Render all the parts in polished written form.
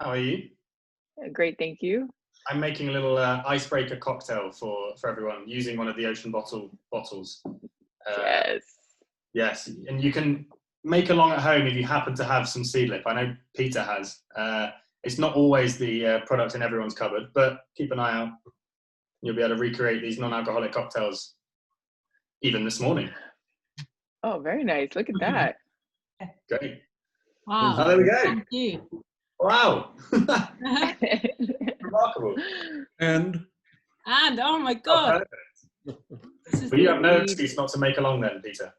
How are you? Great, thank you. I'm making a little icebreaker cocktail for everyone using one of the ocean bottles. Yes. Yes, and you can make along at home if you happen to have some seedlip. I know Peter has. It's not always the product in everyone's cupboard, but keep an eye out. You'll be able to recreate these non-alcoholic cocktails even this morning. Oh, very nice. Look at that. Great. Wow. Oh, there we go. Thank you. Wow. Remarkable. And Oh my Oh, God. perfect. This is Well, you have no Indeed. excuse not to make along then, Peter.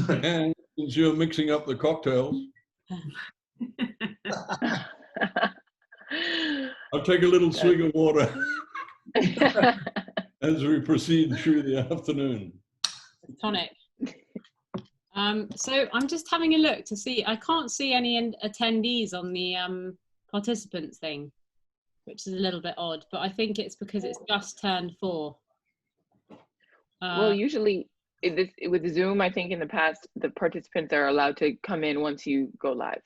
and since you're mixing up the cocktails, I'll take a little swig of water as we proceed through the afternoon. tonic. So I'm just having a look to see. I can't see any attendees on the participants thing, which is a little bit odd, but I think it's because it's just turned 4. Well, usually with Zoom, I think in the past, the participants are allowed to come in once you go live.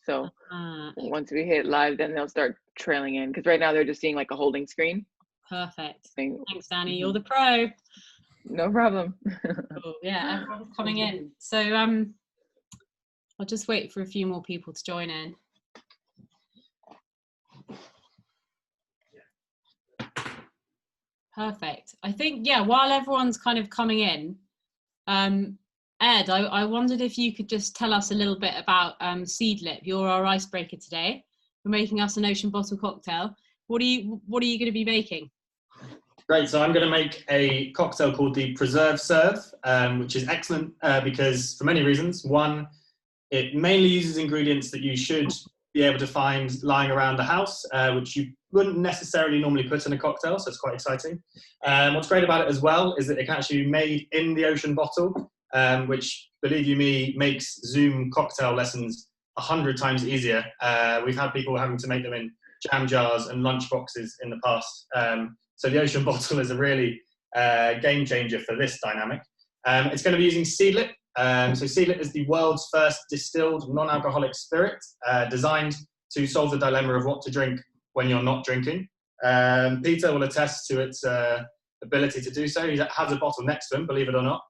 So once we hit live, then they'll start trailing in, because right now they're just seeing like a holding screen. Perfect. Thing. Thanks, Danny. You're the pro. No problem. Cool. Yeah, everyone's coming in. So I'll just wait for a few more people to join in. Perfect. I think, yeah, while everyone's kind of coming in, Ed, I wondered if you could just tell us a little bit about Seedlip. You're our icebreaker today. You're making us an ocean bottle cocktail. What are you going to be making? Great, so I'm going to make a cocktail called the Preserve Serve, which is excellent because for many reasons. One, it mainly uses ingredients that you should be able to find lying around the house, which you wouldn't necessarily normally put in a cocktail, so it's quite exciting. What's great about it as well is that it can actually be made in the ocean bottle, which, believe you me, makes Zoom cocktail lessons 100 times easier. We've had people having to make them in jam jars and lunch boxes in the past. So the ocean bottle is a really game changer for this dynamic. It's going to be using Seedlip. So Seedlip is the world's first distilled non-alcoholic spirit, designed to solve the dilemma of what to drink when you're not drinking. Peter will attest to its ability to do so. He has a bottle next to him, believe it or not.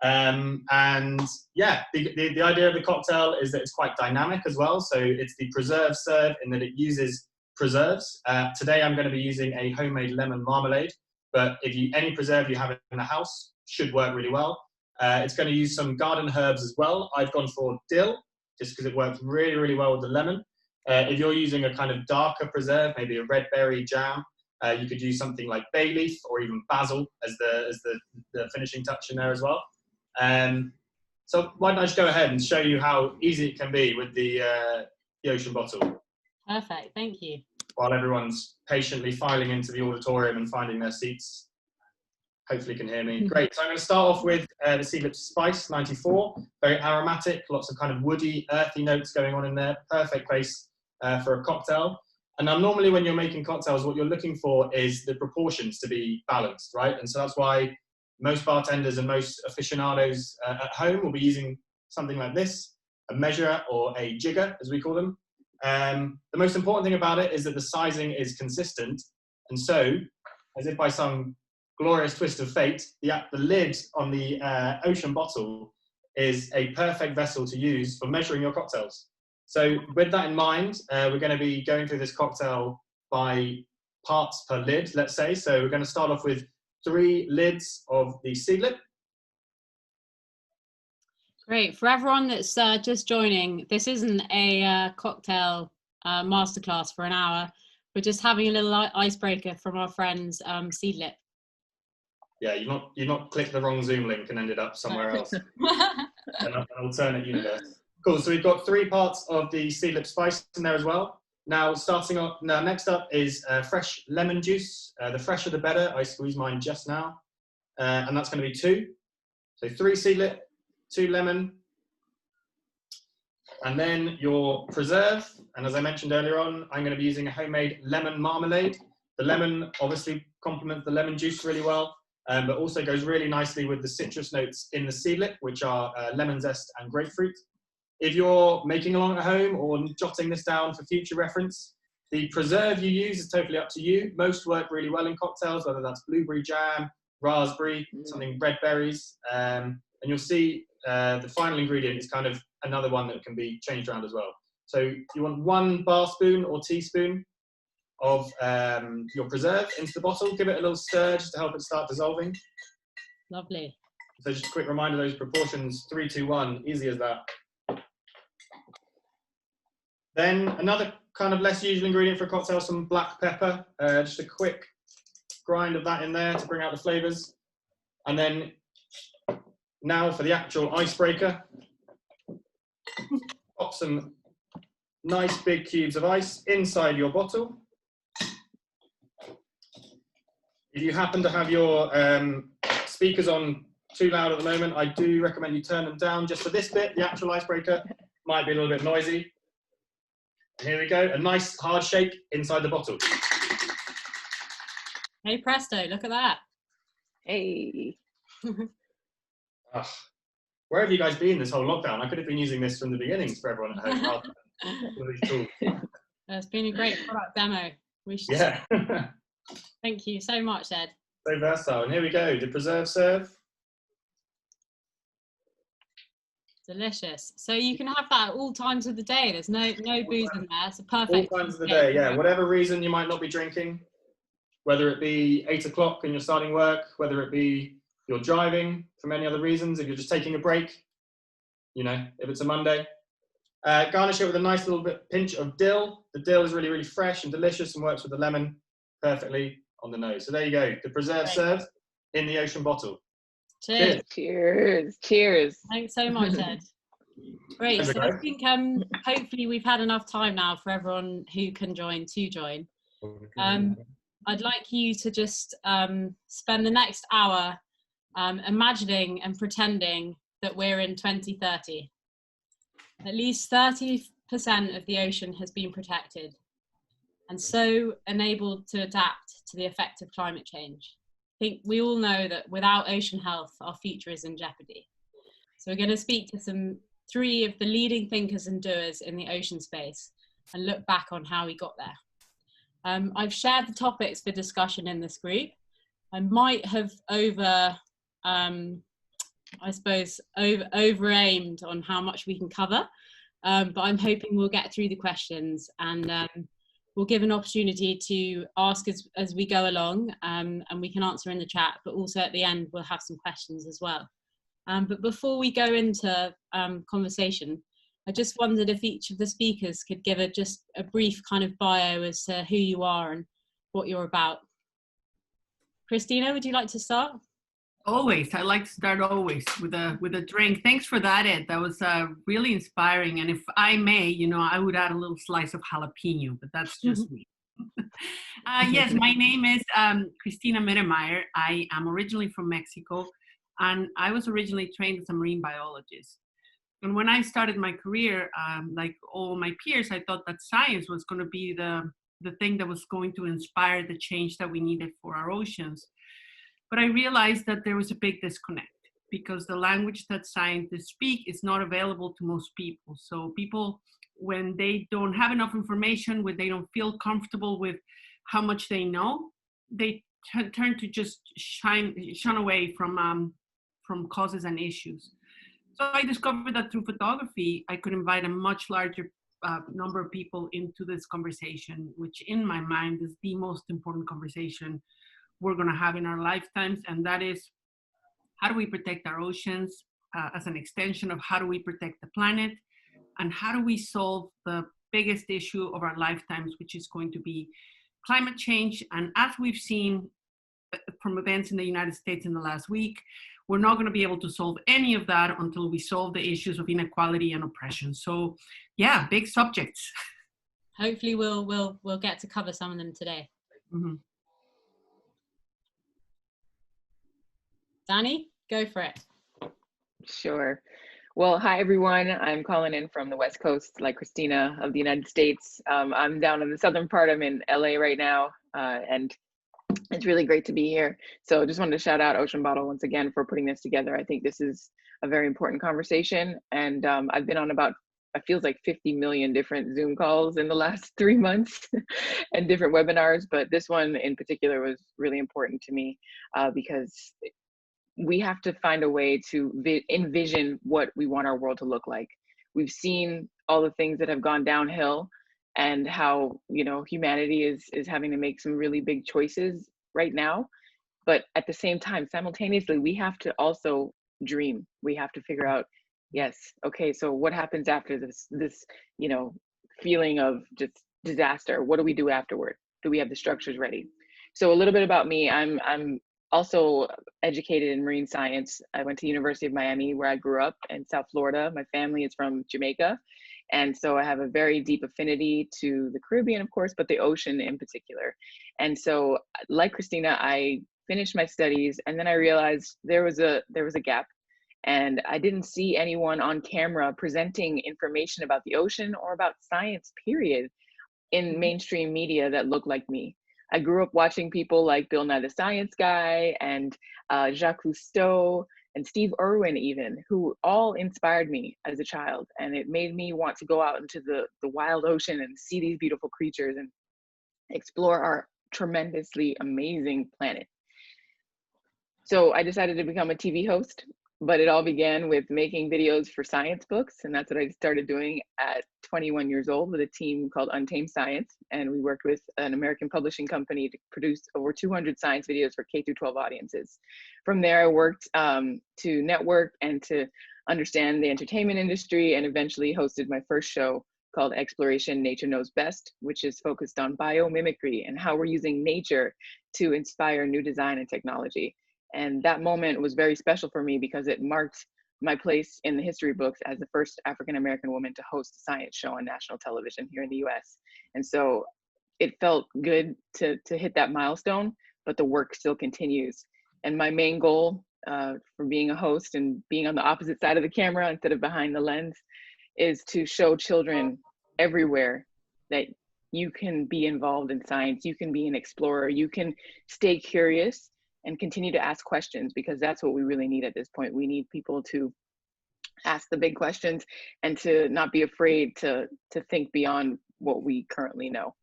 And yeah, the idea of the cocktail is that it's quite dynamic as well. So it's the preserve serve in that it uses preserves. Today I'm going to be using a homemade lemon marmalade, but any preserve you have in the house should work really well. It's going to use some garden herbs as well. I've gone for dill, just because it works really, really well with the lemon. If you're using a kind of darker preserve, maybe a red berry jam, you could use something like bay leaf or even basil as the finishing touch in there as well. So why don't I just go ahead and show you how easy it can be with the ocean bottle. Perfect, thank you. While everyone's patiently filing into the auditorium and finding their seats. Hopefully you can hear me. Great, so I'm going to start off with the Seedlip Spice 94. Very aromatic, lots of kind of woody, earthy notes going on in there. Perfect base for a cocktail. And now normally when you're making cocktails, what you're looking for is the proportions to be balanced, right? And so that's why most bartenders and most aficionados at home will be using something like this, a measure or a jigger, as we call them. The most important thing about it is that the sizing is consistent. And so, as if by some glorious twist of fate, the lid on the ocean bottle is a perfect vessel to use for measuring your cocktails. So with that in mind, we're going to be going through this cocktail by parts per lid, let's say. So we're going to start off with 3 lids of the Seedlip. Great. For everyone that's just joining, this isn't a cocktail masterclass for an hour. We're just having a little icebreaker from our friends Seedlip. Yeah, you've not clicked the wrong Zoom link and ended up somewhere else. An alternate universe. Cool. So we've got 3 parts of the Seedlip spice in there as well. Now, next up is fresh lemon juice. The fresher the better. I squeezed mine just now, and that's going to be 2. So 3 Seedlip, 2 lemon, and then your preserve. And as I mentioned earlier on, I'm going to be using a homemade lemon marmalade. The lemon obviously complements the lemon juice really well, but also goes really nicely with the citrus notes in the Seedlip, which are lemon zest and grapefruit. if you're making along at home or jotting this down for future reference, the preserve you use is totally up to you. Most work really well in cocktails, whether that's blueberry jam, raspberry, something red berries. And you'll see the final ingredient is kind of another one that can be changed around as well. So you want 1 bar spoon or teaspoon of your preserve into the bottle. Give it a little stir just to help it start dissolving. Lovely. So just a quick reminder, those proportions, 3, 2, 1, easy as that. Then another kind of less usual ingredient for a cocktail, some black pepper. Just a quick grind of that in there to bring out the flavors. And then now for the actual icebreaker. Pop some nice big cubes of ice inside your bottle. If you happen to have your speakers on too loud at the moment, I do recommend you turn them down just for this bit. The actual icebreaker might be a little bit noisy. Here we go, a nice hard shake inside the bottle. Hey presto, look at that. Hey. Where have you guys been this whole lockdown? I could have been using this from the beginnings for everyone at home. Rather than all these tools. It's been a great product demo. We should. Yeah. Thank you so much, Ed. So versatile. And here we go, the preserve serve. Delicious. So you can have that at all times of the day. There's no booze in there. It's a perfect. All times of the day, yeah. Whatever reason you might not be drinking, whether it be 8 o'clock and you're starting work, whether it be you're driving for many other reasons, if you're just taking a break, you know, if it's a Monday. Garnish it with a nice little pinch of dill. The dill is really, really fresh and delicious and works with the lemon perfectly on the nose. So there you go, the preserve serve in the ocean bottle. Cheers. Cheers. Cheers. Thanks so much, Ed. Great. So I think hopefully we've had enough time now for everyone who can join to join. I'd like you to just spend the next hour imagining and pretending that we're in 2030. At least 30% of the ocean has been protected and so enabled to adapt to the effect of climate change. I think we all know that without ocean health, our future is in jeopardy. So we're going to speak to 3 of the leading thinkers and doers in the ocean space and look back on how we got there. I've shared the topics for discussion in this group. I might have over-aimed on how much we can cover, but I'm hoping we'll get through the questions and we'll give an opportunity to ask as we go along, and we can answer in the chat, but also at the end we'll have some questions as well. But before we go into conversation, I just wondered if each of the speakers could give just a brief kind of bio as to who you are and what you're about. Christina, would you like to start? Always. I like to start always with a drink. Thanks for that, Ed. That was really inspiring. And if I may, you know, I would add a little slice of jalapeno, but that's just me. Yes, my name is Christina Mittermeier. I am originally from Mexico, and I was originally trained as a marine biologist. And when I started my career, like all my peers, I thought that science was going to be the thing that was going to inspire the change that we needed for our oceans. But I realized that there was a big disconnect because the language that scientists speak is not available to most people. So people, when they don't have enough information, when they don't feel comfortable with how much they know, they turn to just shun away from causes and issues. So I discovered that through photography, I could invite a much larger number of people into this conversation, which in my mind is the most important conversation we're going to have in our lifetimes, and that is, how do we protect our oceans as an extension of how do we protect the planet, and how do we solve the biggest issue of our lifetimes, which is going to be climate change. And as we've seen from events in the United States in the last week, we're not going to be able to solve any of that until we solve the issues of inequality and oppression. So yeah, big subjects. Hopefully we'll get to cover some of them today. Mm-hmm. Danni, go for it. Sure. Well, hi, everyone. I'm calling in from the West Coast, like Christina, of the United States. I'm down in the southern part. I'm in LA right now, and it's really great to be here. So just wanted to shout out Ocean Bottle once again for putting this together. I think this is a very important conversation, and I've been on about it feels like 50 million different Zoom calls in the last 3 months and different webinars, but this one in particular was really important to me because we have to find a way to envision what we want our world to look like. We've seen all the things that have gone downhill and how, you know, humanity is having to make some really big choices right now. But at the same time, simultaneously, we have to also dream. We have to figure out, yes, okay, so what happens after this, you know, feeling of just disaster? What do we do afterward? Do we have the structures ready? So a little bit about me, I'm also educated in marine science. I went to University of Miami, where I grew up, in South Florida. My family is from Jamaica. And so I have a very deep affinity to the Caribbean, of course, but the ocean in particular. And so, like Christina, I finished my studies, and then I realized there was a gap, and I didn't see anyone on camera presenting information about the ocean or about science, period, in mainstream media that looked like me. I grew up watching people like Bill Nye the Science Guy and Jacques Cousteau and Steve Irwin even, who all inspired me as a child. And it made me want to go out into the wild ocean and see these beautiful creatures and explore our tremendously amazing planet. So I decided to become a TV host, but it all began with making videos for science books. And that's what I started doing at 21 years old with a team called Untamed Science. And we worked with an American publishing company to produce over 200 science videos for K-12 audiences. From there, I worked to network and to understand the entertainment industry, and eventually hosted my first show called Xploration Nature Knows Best, which is focused on biomimicry and how we're using nature to inspire new design and technology. And that moment was very special for me because it marked my place in the history books as the first African-American woman to host a science show on national television here in the US. And so it felt good to hit that milestone, but the work still continues. And my main goal for being a host and being on the opposite side of the camera instead of behind the lens is to show children everywhere that you can be involved in science, you can be an explorer, you can stay curious and continue to ask questions, because that's what we really need at this point. We need people to ask the big questions and to not be afraid to think beyond what we currently know.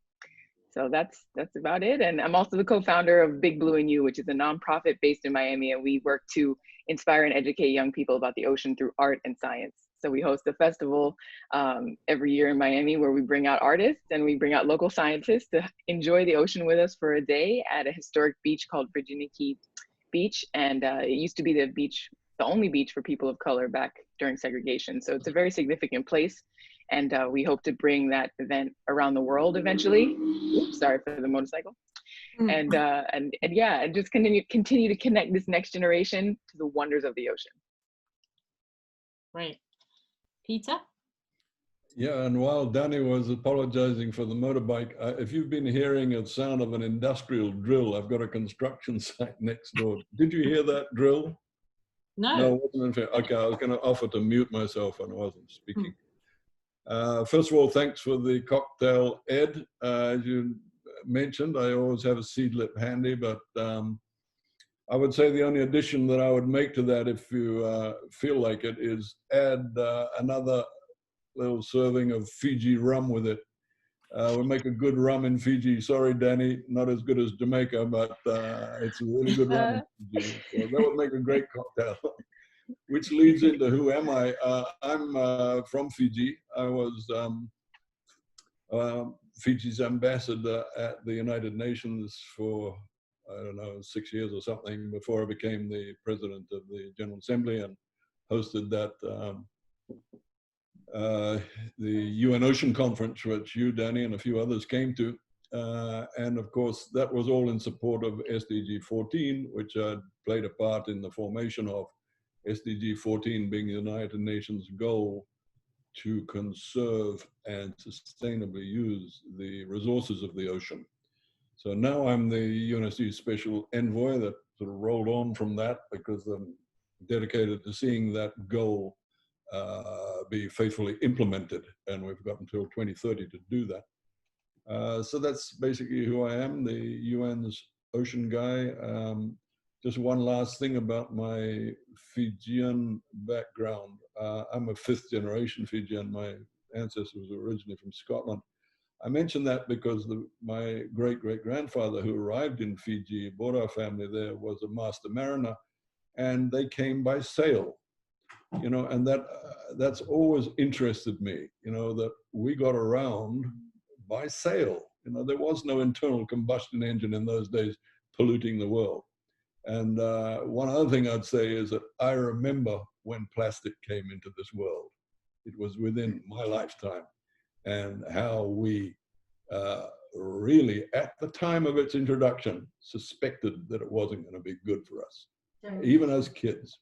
So that's about it. And I'm also the co-founder of Big Blue and You, which is a nonprofit based in Miami, and we work to inspire and educate young people about the ocean through art and science. So we host a festival every year in Miami where we bring out artists and we bring out local scientists to enjoy the ocean with us for a day at a historic beach called Virginia Key Beach. And it used to be the only beach for people of color back during segregation. So it's a very significant place. And we hope to bring that event around the world eventually. Oops, sorry for the motorcycle. And yeah, and just continue to connect this next generation to the wonders of the ocean. Great. Peter? Yeah, and while Danny was apologizing for the motorbike, if you've been hearing a sound of an industrial drill, I've got a construction site next door. Did you hear that drill? No. No, it wasn't unfair. Okay, I was going to offer to mute myself when I wasn't speaking. First of all, thanks for the cocktail, Ed. As you mentioned, I always have a seed lip handy, but I would say the only addition that I would make to that, if you feel like it, is add another little serving of Fiji rum with it. We make a good rum in Fiji. Sorry, Danny, not as good as Jamaica, but it's a really good rum in Fiji. So that would make a great cocktail. Which leads into who am I? I'm from Fiji. I was Fiji's ambassador at the United Nations for, I don't know, 6 years or something before I became the president of the General Assembly, and hosted that the UN Ocean Conference, which you, Danny, and a few others came to. And of course, that was all in support of SDG 14, which played a part in the formation of. SDG 14 being the United Nations goal to conserve and sustainably use the resources of the ocean. So now I'm the UNSC Special Envoy that sort of rolled on from that, because I'm dedicated to seeing that goal be faithfully implemented, and we've got until 2030 to do that. So that's basically who I am, the UN's ocean guy. Just one last thing about my Fijian background. I'm a 5th generation Fijian. My ancestors were originally from Scotland. I mention that because my great-great-grandfather who arrived in Fiji, brought our family there, was a master mariner, and they came by sail, you know, and that's always interested me, you know, that we got around by sail. You know, there was no internal combustion engine in those days polluting the world. And one other thing I'd say is that I remember when plastic came into this world. It was within my lifetime, and how we really, at the time of its introduction, suspected that it wasn't going to be good for us, even as kids.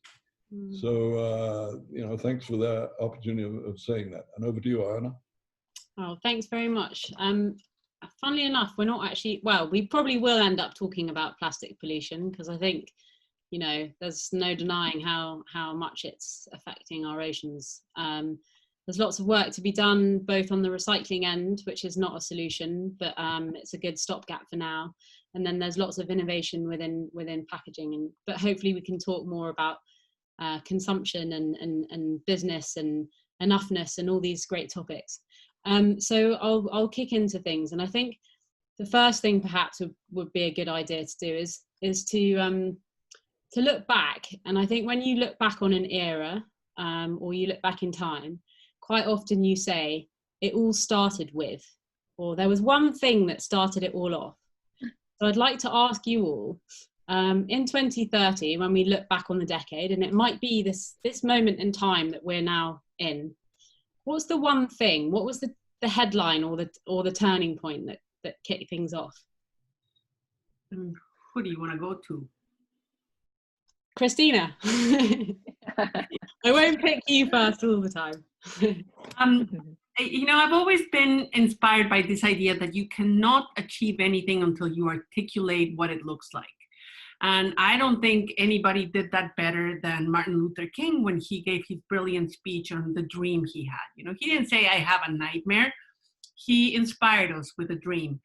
So, you know, thanks for the opportunity of saying that. And over to you, Anna. Oh, thanks very much. Funnily enough, we're not actually, well, we probably will end up talking about plastic pollution, because I think, you know, there's no denying how much it's affecting our oceans. There's lots of work to be done, both on the recycling end, which is not a solution, but it's a good stopgap for now. And then there's lots of innovation within packaging. But hopefully we can talk more about consumption and business and enoughness and all these great topics. So I'll kick into things. And I think the first thing perhaps would be a good idea to do is to look back. And I think when you look back on an era, or you look back in time, quite often you say it all started with, or there was one thing that started it all off. So I'd like to ask you all, in 2030, when we look back on the decade, and it might be this moment in time that we're now in, what's the one thing, what was the headline or the turning point that kicked things off? Who do you want to go to? Christina. I won't pick you first all the time. You know, I've always been inspired by this idea that you cannot achieve anything until you articulate what it looks like. And I don't think anybody did that better than Martin Luther King when he gave his brilliant speech on the dream he had. You know, he didn't say, I have a nightmare. He inspired us with a dream.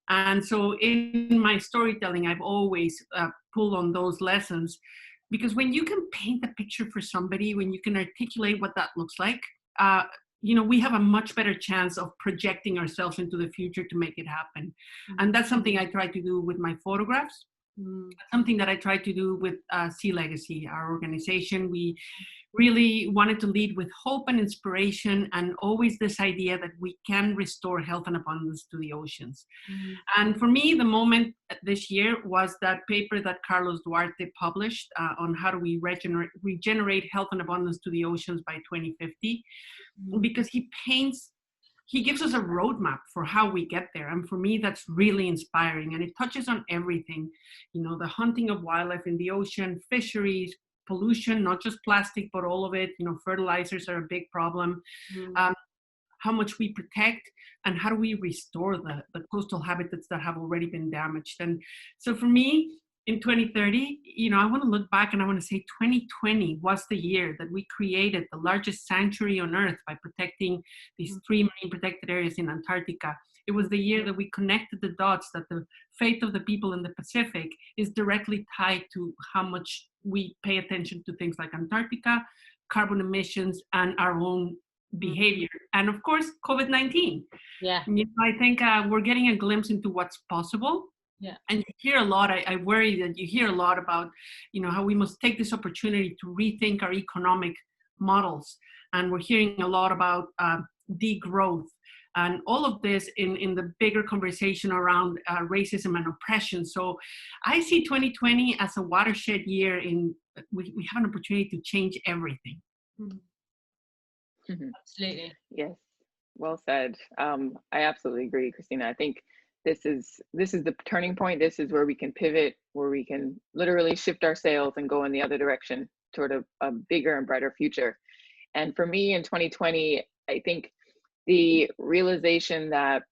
And so in my storytelling, I've always pulled on those lessons, because when you can paint the picture for somebody, when you can articulate what that looks like, you know, we have a much better chance of projecting ourselves into the future to make it happen. And that's something I try to do with my photographs. Something that I try to do with Sea Legacy, our organization. We really wanted to lead with hope and inspiration, and always this idea that we can restore health and abundance to the oceans. And for me, the moment this year was that paper that Carlos Duarte published on how do we regenerate health and abundance to the oceans by 2050, because he gives us a roadmap for how we get there. And for me, that's really inspiring. And it touches on everything, you know, the hunting of wildlife in the ocean, fisheries, pollution, not just plastic, but all of it. You know, fertilizers are a big problem. How much we protect, and how do we restore the coastal habitats that have already been damaged. And so for me, in 2030, you know, I want to look back and I want to say 2020 was the year that we created the largest sanctuary on Earth by protecting these 3 marine protected areas in Antarctica. It was the year that we connected the dots that the fate of the people in the Pacific is directly tied to how much we pay attention to things like Antarctica, carbon emissions, and our own behavior. And of course, COVID-19. Yeah. You know, I think we're getting a glimpse into what's possible. Yeah. And you hear a lot, I worry that you hear a lot about, you know, how we must take this opportunity to rethink our economic models. And we're hearing a lot about degrowth and all of this in the bigger conversation around racism and oppression. So I see 2020 as a watershed year we have an opportunity to change everything. Absolutely. Yes, well said. I absolutely agree, Christina. I think this is the turning point. This is where we can pivot, where we can literally shift our sails and go in the other direction toward a bigger and brighter future. And for me in 2020, I think the realization that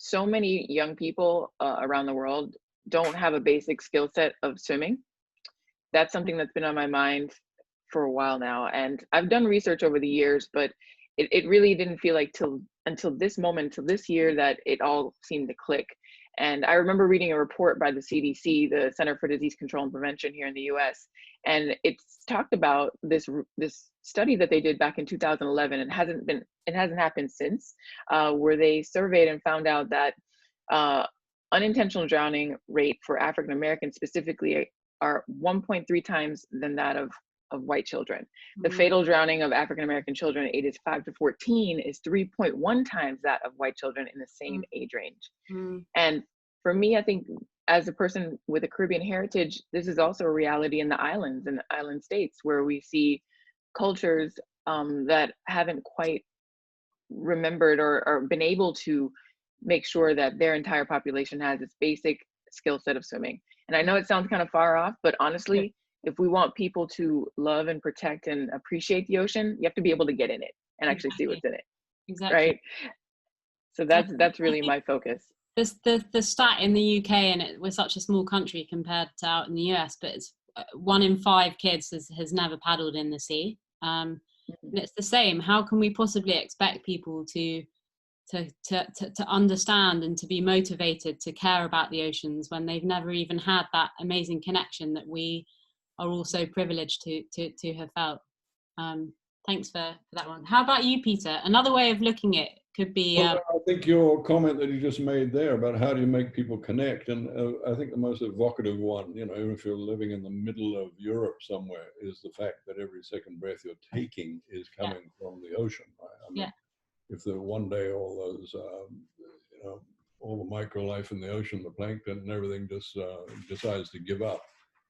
so many young people around the world don't have a basic skill set of swimming. That's something that's been on my mind for a while now. And I've done research over the years, but it really didn't feel like until this moment, till this year, that it all seemed to click. And I remember reading a report by the CDC, the Center for Disease Control and Prevention here in the US, and it's talked about this study that they did back in 2011, and it hasn't happened since, where they surveyed and found out that unintentional drowning rate for African Americans specifically are 1.3 times than that of white children. The fatal drowning of African American children ages 5 to 14 is 3.1 times that of white children in the same age range. And for me, I think as a person with a Caribbean heritage, this is also a reality in the islands and the island states, where we see cultures that haven't quite remembered or been able to make sure that their entire population has this basic skill set of swimming. And I know it sounds kind of far off, but honestly, if we want people to love and protect and appreciate the ocean, you have to be able to get in it and actually see what's in it. Exactly. Right. So that's really my focus. The stat in the UK, and we're such a small country compared to out in the US, but it's 1 in 5 kids has never paddled in the sea. And it's the same. How can we possibly expect people to understand and to be motivated to care about the oceans when they've never even had that amazing connection that we are all so privileged to have felt? Thanks for that one. How about you, Peter? Another way of looking at it could be... Well, I think your comment that you just made there about how do you make people connect, and I think the most evocative one, you know, even if you're living in the middle of Europe somewhere, is the fact that every second breath you're taking is coming from the ocean. Right? I mean, if there one day all those, you know, all the microlife in the ocean, the plankton and everything just decides to give up,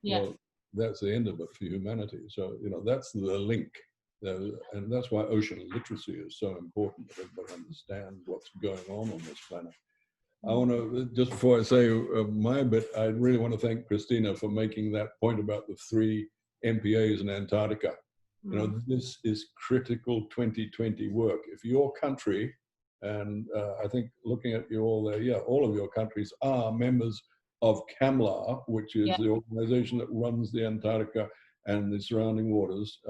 well, that's the end of it for humanity. So, you know, that's the link. And that's why ocean literacy is so important, that everybody understands what's going on this planet. I want to, just before I say my bit, I really want to thank Christina for making that point about the 3 MPAs in Antarctica. You know, this is critical 2020 work. If your country, and I think looking at you all there, all of your countries are members of CAMLA, which is the organization that runs the Antarctica and the surrounding waters,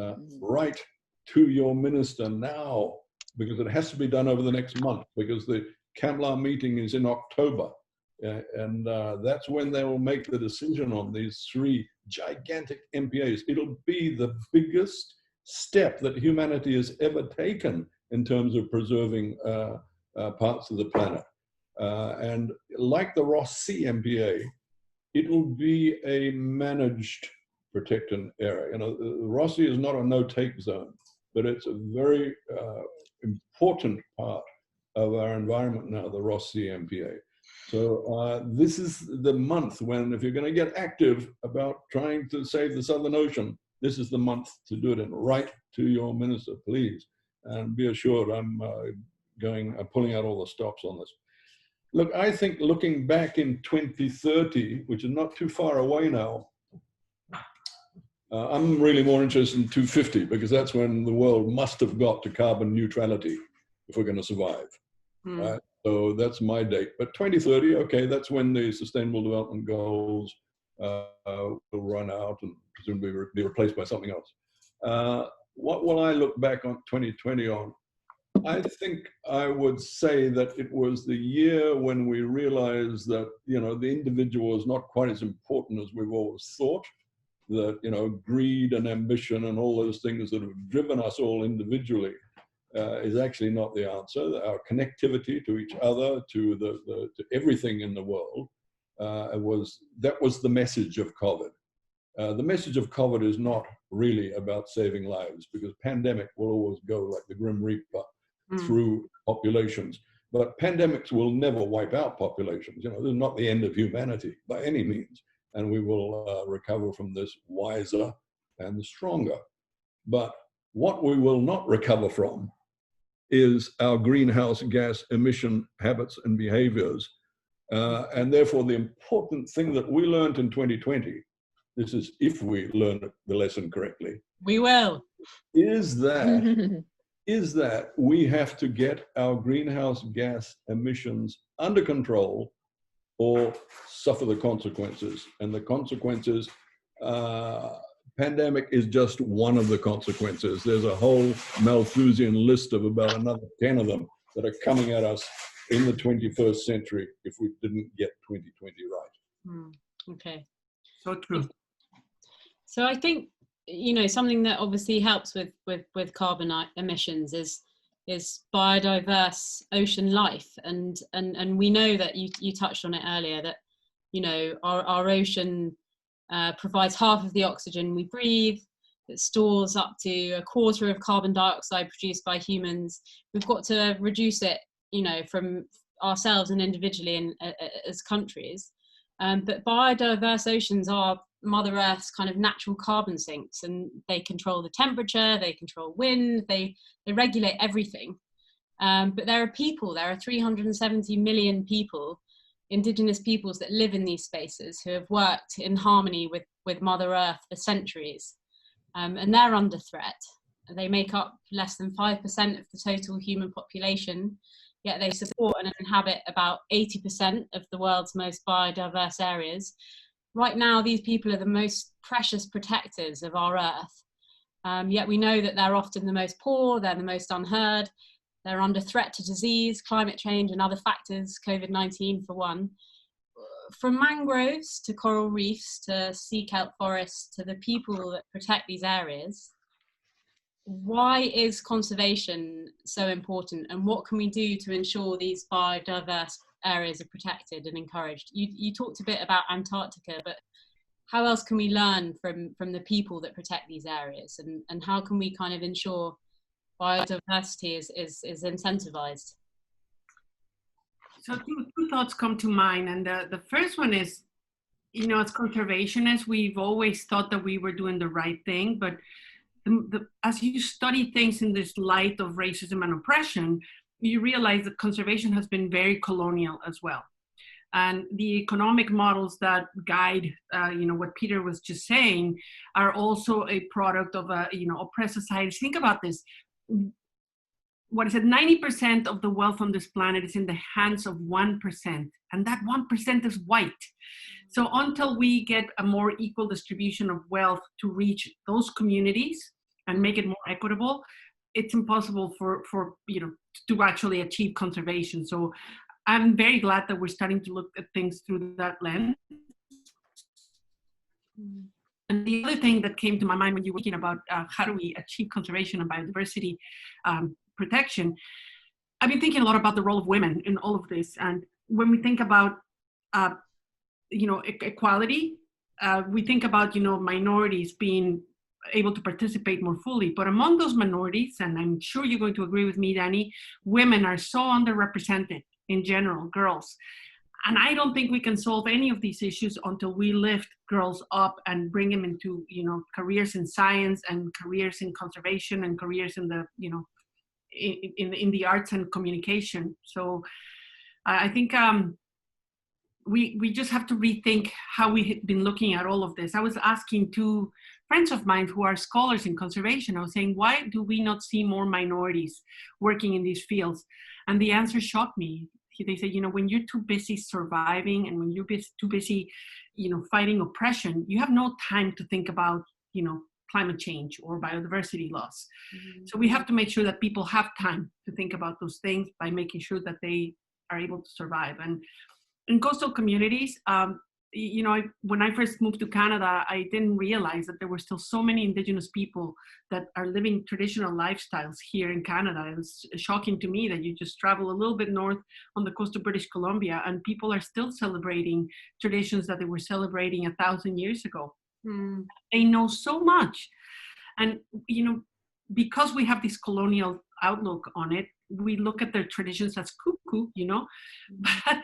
right to your minister now, because it has to be done over the next month, because the CAMLA meeting is in October. And that's when they will make the decision on these 3 gigantic MPAs. It'll be the biggest step that humanity has ever taken in terms of preserving parts of the planet. And like the Ross Sea MPA, it will be a managed protected area. You know, the Ross Sea is not a no-take zone, but it's a very important part of our environment now, the Ross Sea MPA. So this is the month when, if you're going to get active about trying to save the Southern Ocean, this is the month to do it in. Write to your minister, please, and be assured I'm pulling out all the stops on this. Look, I think looking back in 2030, which is not too far away now, I'm really more interested in 250, because that's when the world must have got to carbon neutrality if we're going to survive. Right? So that's my date. But 2030, okay, that's when the Sustainable Development Goals will run out and presumably be replaced by something else. What will I look back on 2020 on? I think I would say that it was the year when we realized that, you know, the individual is not quite as important as we've always thought. That, you know, greed and ambition and all those things that have driven us all individually is actually not the answer. Our connectivity to each other, to to everything in the world, that was the message of COVID. The message of COVID is not really about saving lives, because pandemic will always go like the Grim Reaper through populations. But pandemics will never wipe out populations. You know, this is not the end of humanity by any means. And we will recover from this wiser and stronger. But what we will not recover from is our greenhouse gas emission habits and behaviors. And therefore, the important thing that we learned in 2020, this is if we learn the lesson correctly. We will. Is that we have to get our greenhouse gas emissions under control or suffer the consequences. And the consequences, pandemic is just one of the consequences. There's a whole Malthusian list of about another 10 of them that are coming at us in the 21st century if we didn't get 2020 right. Okay. So true. So I think you know, something that obviously helps with carbon emissions is biodiverse ocean life, and we know that you touched on it earlier, that, you know, our ocean provides half of the oxygen we breathe. It stores up to a quarter of carbon dioxide produced by humans. We've got to reduce it, you know, from ourselves and individually and as countries. But biodiverse oceans are Mother Earth's kind of natural carbon sinks, and they control the temperature, they control wind, they regulate everything. But there are 370 million people, indigenous peoples, that live in these spaces, who have worked in harmony with Mother Earth for centuries. And they're under threat. They make up less than 5% of the total human population, yet they support and inhabit about 80% of the world's most biodiverse areas. Right now, these people are the most precious protectors of our Earth. Yet we know that they're often the most poor, they're the most unheard, they're under threat to disease, climate change, and other factors, COVID-19 for one. From mangroves to coral reefs to sea kelp forests to the people that protect these areas, why is conservation so important, and what can we do to ensure these biodiverse areas are protected and encouraged? You talked a bit about Antarctica, but how else can we learn from the people that protect these areas, and how can we kind of ensure biodiversity is incentivized? So two thoughts come to mind, and the first one is, you know, as conservationists, we've always thought that we were doing the right thing, but as you study things in this light of racism and oppression, you realize that conservation has been very colonial as well. And the economic models that guide, you know, what Peter was just saying, are also a product of a, you know, oppressed societies. Think about this. What is it? 90% of the wealth on this planet is in the hands of 1%, and that 1% is white. So until we get a more equal distribution of wealth to reach those communities and make it more equitable, it's impossible for you know, to actually achieve conservation. So I'm very glad that we're starting to look at things through that lens. And the other thing that came to my mind when you were thinking about how do we achieve conservation and biodiversity protection, I've been thinking a lot about the role of women in all of this. And when we think about, you know, equality, we think about, you know, minorities being able to participate more fully. But among those minorities, and I'm sure you're going to agree with me, Danni, women are so underrepresented in general, girls. And I don't think we can solve any of these issues until we lift girls up and bring them into, you know, careers in science and careers in conservation and careers in the, you know, in the arts and communication. So I think we just have to rethink how we've been looking at all of this. I was asking two friends of mine who are scholars in conservation, I was saying, why do we not see more minorities working in these fields? And the answer shocked me. They said, you know, when you're too busy surviving and when you're too busy, you know, fighting oppression, you have no time to think about, you know, climate change or biodiversity loss. Mm-hmm. So we have to make sure that people have time to think about those things by making sure that they are able to survive. And in coastal communities, you know, when I first moved to Canada, I didn't realize that there were still so many Indigenous people that are living traditional lifestyles here in Canada. It was shocking to me that you just travel a little bit north on the coast of British Columbia and people are still celebrating traditions that they were celebrating 1,000 years ago. Mm. They know so much. And, you know, because we have this colonial outlook on it, we look at their traditions as cuckoo, you know, but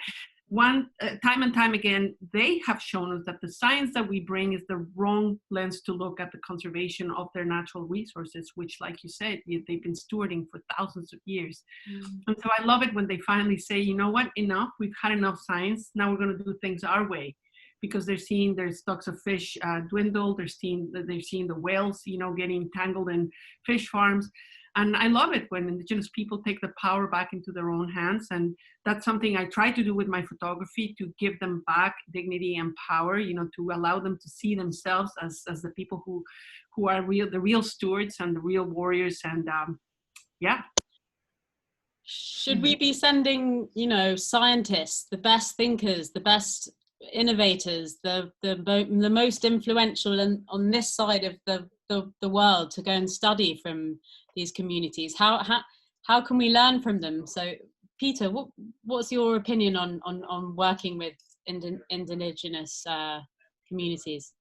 time and time again, they have shown us that the science that we bring is the wrong lens to look at the conservation of their natural resources, which, like you said, they've been stewarding for thousands of years. Mm. And so I love it when they finally say, you know what, enough, we've had enough science, now we're going to do things our way. Because they're seeing their stocks of fish dwindle, they're seeing the whales, you know, getting tangled in fish farms. And I love it when Indigenous people take the power back into their own hands. And that's something I try to do with my photography, to give them back dignity and power, you know, to allow them to see themselves as the people who are the real stewards and the real warriors. And yeah. Should we be sending, you know, scientists, the best thinkers, the best innovators, the most influential on this side of the world to go and study from these communities. How can we learn from them? So Peter, what's your opinion on working with indigenous communities?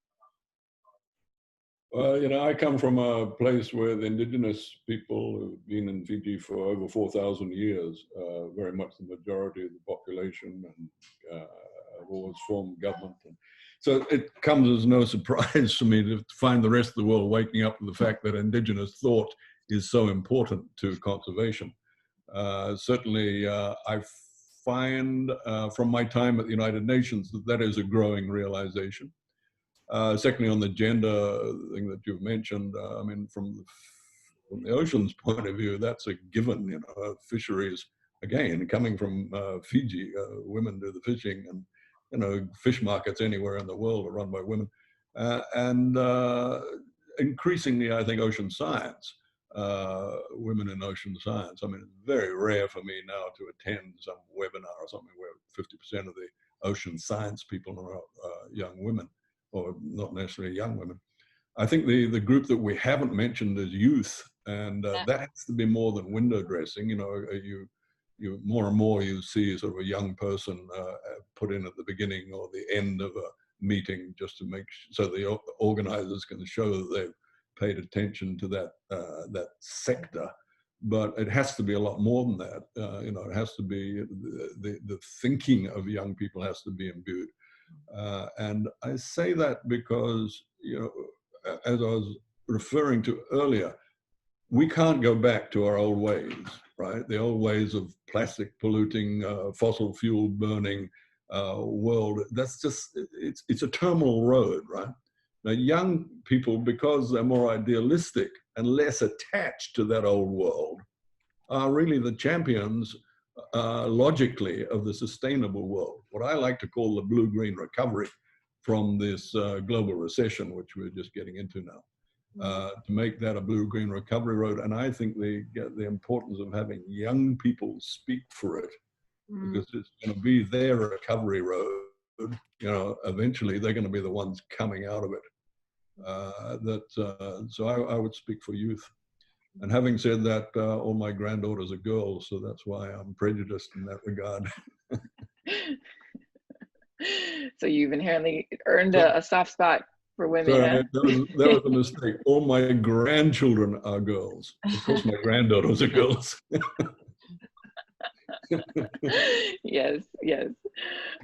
Well, you know, I come from a place where the indigenous people who've been in Fiji for over 4,000 years, very much the majority of the population, and have always formed government. And so it comes as no surprise to me to find the rest of the world waking up to the fact that indigenous thought is so important to conservation. Certainly, I find from my time at the United Nations that is a growing realization. Secondly, on the gender thing that you've mentioned, I mean, from the ocean's point of view, that's a given. You know, fisheries, again, coming from Fiji, women do the fishing, and you know, fish markets anywhere in the world are run by women, and increasingly, I think, ocean science. Women in ocean science. I mean, it's very rare for me now to attend some webinar or something where 50% of the ocean science people are young women, or not necessarily young women. I think the group that we haven't mentioned is youth, and that has to be more than window dressing. You know, you more and more you see sort of a young person put in at the beginning or the end of a meeting just to make so the organizers can show that they've paid attention to that sector. But it has to be a lot more than that. You know, it has to be the thinking of young people has to be imbued. And I say that because, you know, as I was referring to earlier, we can't go back to our old ways, right? The old ways of plastic polluting, fossil fuel burning world. That's just, it's a terminal road, right? Now, young people, because they're more idealistic and less attached to that old world, are really the champions, logically, of the sustainable world. What I like to call the blue-green recovery from this global recession, which we're just getting into now, to make that a blue-green recovery road. And I think the importance of having young people speak for it, because it's going to be their recovery road. You know, eventually they're going to be the ones coming out of it. So I would speak for youth. And having said that, all my granddaughters are girls, so that's why I'm prejudiced in that regard. So you've inherently earned a soft spot for women. Sorry, that was a mistake. All my grandchildren are girls. Of course, my granddaughters are girls. Yes.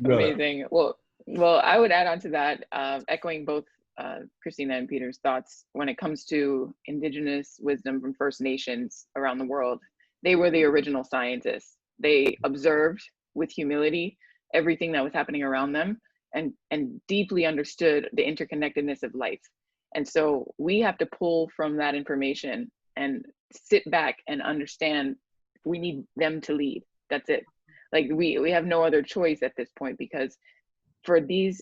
Amazing. Well, I would add on to that, echoing both Christina and Peter's thoughts when it comes to indigenous wisdom from First Nations around the world. They were the original scientists. They observed with humility everything that was happening around them and deeply understood the interconnectedness of life. And so we have to pull from that information and sit back and understand we need them to lead. That's it. Like we have no other choice at this point, because for these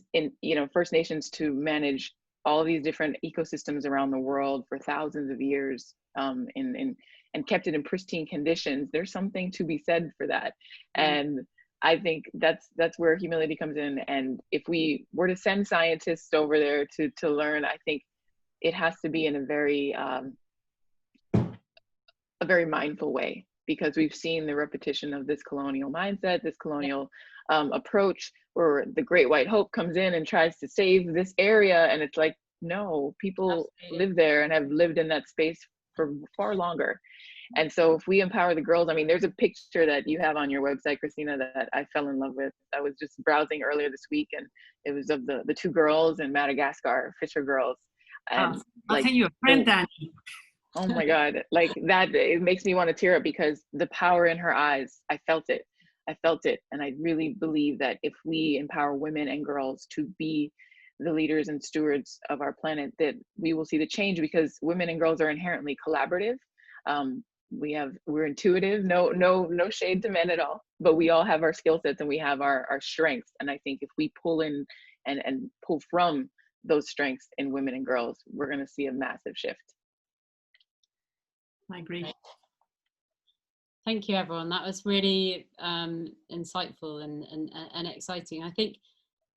First Nations to manage all these different ecosystems around the world for thousands of years, and kept it in pristine conditions, there's something to be said for that. And I think that's where humility comes in. And if we were to send scientists over there to learn, I think it has to be in a very mindful way, because we've seen the repetition of this colonial mindset, this colonial approach, where the Great White Hope comes in and tries to save this area. And it's like, no, people live there and have lived in that space for far longer. And so if we empower the girls, I mean, there's a picture that you have on your website, Christina, that I fell in love with. I was just browsing earlier this week, and it was of the two girls in Madagascar, fisher girls. And I'll send you a print, Danni. Oh my God, like that, it makes me want to tear up, because the power in her eyes, I felt it. And I really believe that if we empower women and girls to be the leaders and stewards of our planet, that we will see the change, because women and girls are inherently collaborative. We're intuitive, no shade to men at all, but we all have our skill sets and we have our strengths. And I think if we pull in and pull from those strengths in women and girls, we're going to see a massive shift. I agree. Thank you, everyone. That was really insightful and exciting. I think,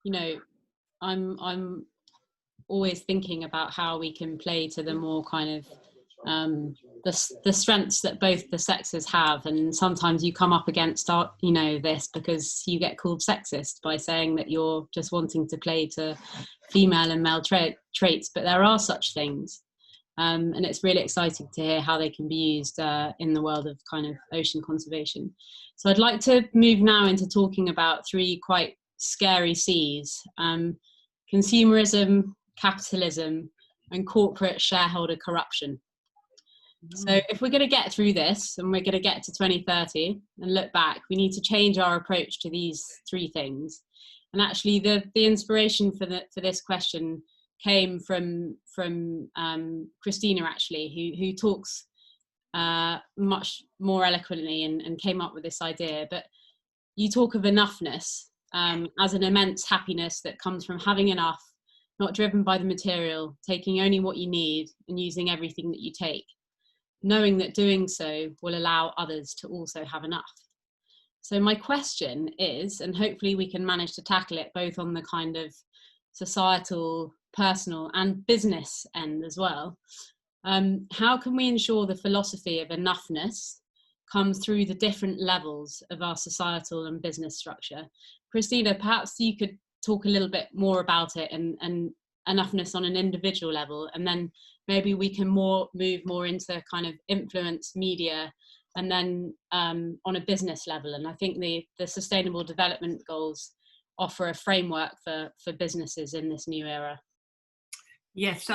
you know, I'm always thinking about how we can play to the more kind of the strengths that both the sexes have. And sometimes you come up against, you know, this because you get called sexist by saying that you're just wanting to play to female and male traits, but there are such things. And it's really exciting to hear how they can be used in the world of kind of ocean conservation. So I'd like to move now into talking about three quite scary C's: consumerism, capitalism, and corporate shareholder corruption. So if we're going to get through this and we're going to get to 2030 and look back, we need to change our approach to these three things. And actually the inspiration for this question came from Christina, actually, who talks much more eloquently and came up with this idea. But you talk of enoughness as an immense happiness that comes from having enough, not driven by the material, taking only what you need and using everything that you take, knowing that doing so will allow others to also have enough. So my question is, and hopefully we can manage to tackle it both on the kind of societal, personal and business end as well, how can we ensure the philosophy of enoughness comes through the different levels of our societal and business structure? Christina, perhaps you could talk a little bit more about it and enoughness on an individual level, and then maybe we can move more into kind of influence media, and then on a business level. And I think the Sustainable Development Goals offer a framework for businesses in this new era. Yes,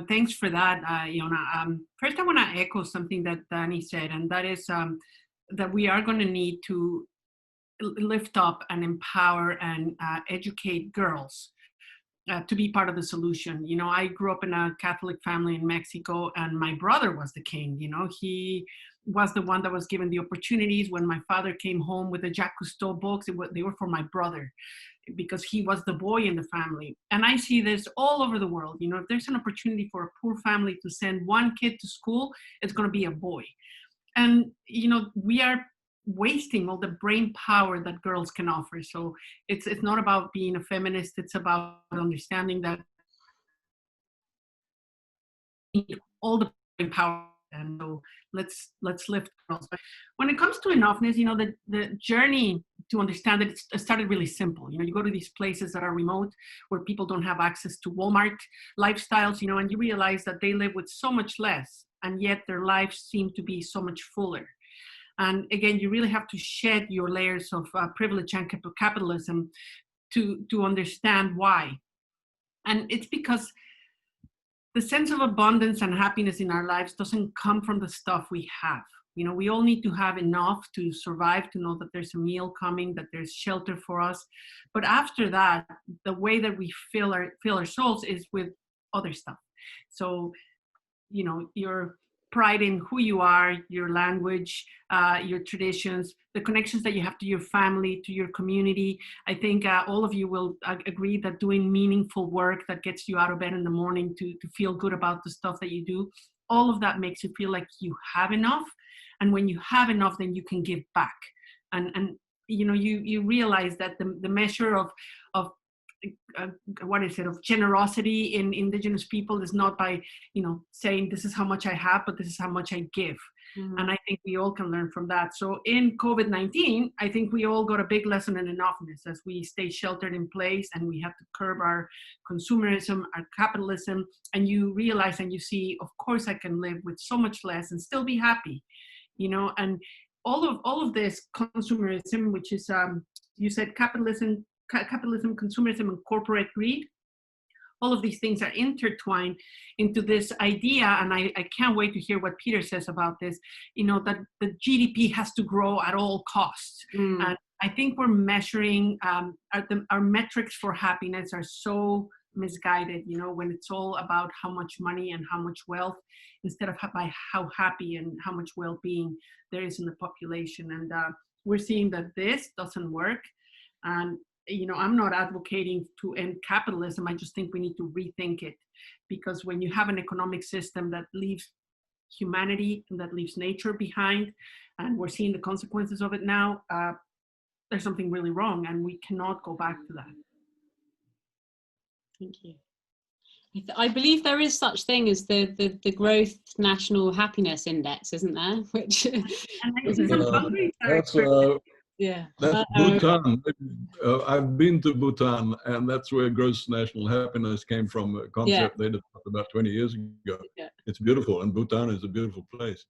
thanks for that, Iona. First, I want to echo something that Danni said, and that is that we are going to need to lift up and empower and educate girls to be part of the solution. You know, I grew up in a Catholic family in Mexico, and my brother was the king. You know, he was the one that was given the opportunities. When my father came home with the Jacques Cousteau books, they were for my brother, because he was the boy in the family. And I see this all over the world. You know, if there's an opportunity for a poor family to send one kid to school, it's going to be a boy. And, you know, we are wasting all the brain power that girls can offer. So it's not about being a feminist. It's about understanding that all the brain power. And so let's lift girls. But when it comes to enoughness, you know, the journey to understand it started really simple. You know, you go to these places that are remote, where people don't have access to Walmart lifestyles, you know, and you realize that they live with so much less, and yet their lives seem to be so much fuller. And again, you really have to shed your layers of privilege and capitalism to understand why. And it's because the sense of abundance and happiness in our lives doesn't come from the stuff we have. You know, we all need to have enough to survive, to know that there's a meal coming, that there's shelter for us. But after that, the way that we fill our souls is with other stuff. So, you know, your pride in who you are, your language, your traditions, the connections that you have to your family, to your community. I think all of you will agree that doing meaningful work that gets you out of bed in the morning to feel good about the stuff that you do, all of that makes you feel like you have enough. And when you have enough, then you can give back. And you know, you realize that the measure of generosity in indigenous people is not by, you know, saying this is how much I have, but this is how much I give. Mm-hmm. And I think we all can learn from that. So in COVID-19, I think we all got a big lesson in enoughness as we stay sheltered in place, and we have to curb our consumerism, our capitalism, and you realize and you see, of course I can live with so much less and still be happy, you know. And all of this consumerism, which is you said capitalism, consumerism, and corporate greed, all of these things are intertwined into this idea, and I can't wait to hear what Peter says about this, you know, that the GDP has to grow at all costs. And I think we're measuring, our metrics for happiness are so misguided, you know, when it's all about how much money and how much wealth, instead of by how happy and how much well-being there is in the population. And we're seeing that this doesn't work. And you know, I'm not advocating to end capitalism. I just think we need to rethink it, because when you have an economic system that leaves humanity and that leaves nature behind, and we're seeing the consequences of it now, there's something really wrong, and we cannot go back to that. Thank you. I believe there is such thing as the Growth National Happiness Index, isn't there? Which And I see some countries that's yeah. that's Bhutan. I've been to Bhutan, and that's where gross national happiness came from. A concept they developed about 20 years ago. Yeah. It's beautiful, and Bhutan is a beautiful place,